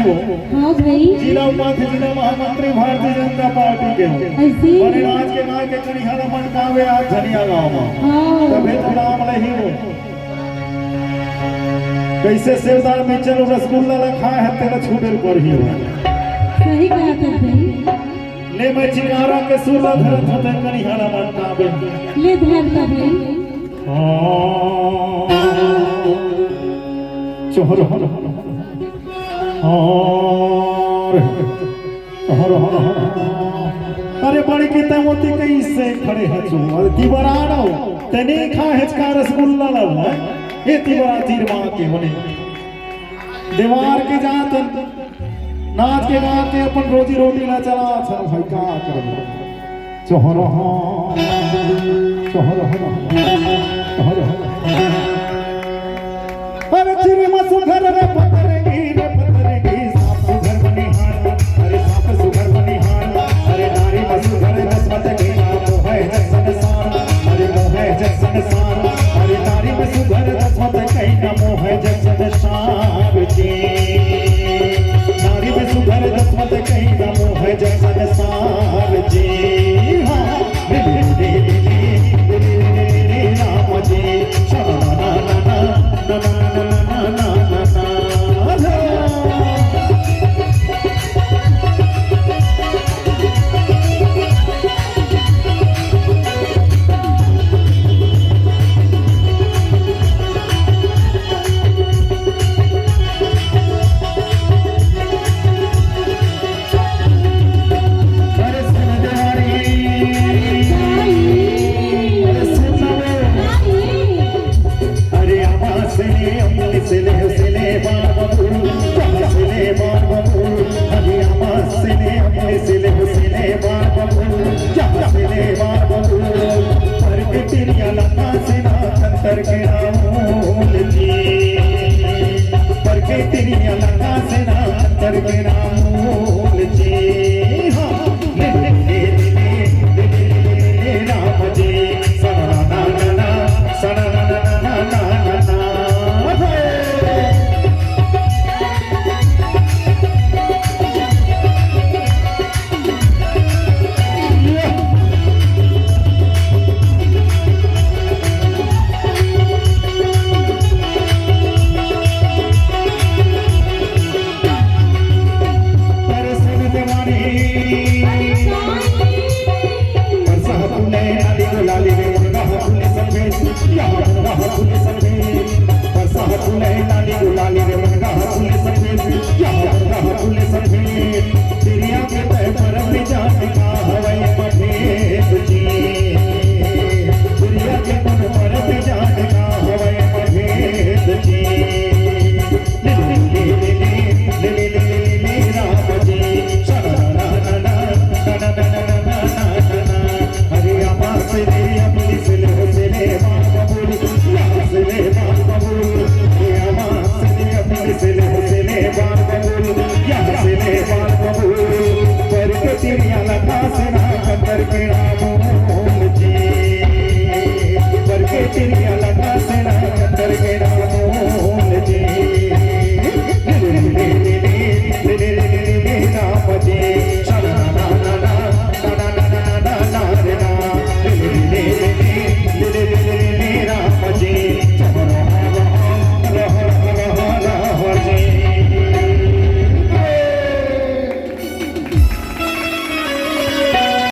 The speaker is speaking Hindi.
वो। हाँ भाई। जिला उपाध्यक्ष जिला महामंत्री भारतीय जनता पार्टी के ऐसी बड़े राज के गांव के कनिहारा मन कावे आज धनिया गांव में। हाँ। तबे तो नाम लही वो। कैसे सेवदार में चलो रसगुल्ला लखा है तेरा छूटल पर ही हो। सही कहा था भाई। ले मैं चिकारा के सुरला धरत होते कनिहारा मन कावे। ले धरता भाई। चोहर अरे बड़ी की तमोती कैसे खड़े हैं जो अरे दीवारा तने खा है रसगुल्ला लव ये दीवारा तीर मां के होने दीवार के जात नाच के गा के अपन रोजी रोटी ना चला अच्छा भाई का करो चोहर चोहर अरे चिरी मसु घर रे पत्थरेगी सांप सुघर बनिहार अरे सांप सुघर बनिहार अरे नारी मसु घर दसमत के नाम है जसन सार अरे मोह है जसन सार अरे नारी मसु घर दसमत के नाम है जसन सार जी नारी मसु घर दसमत के नाम है जसन सार जी हां राम जी शरणा सिले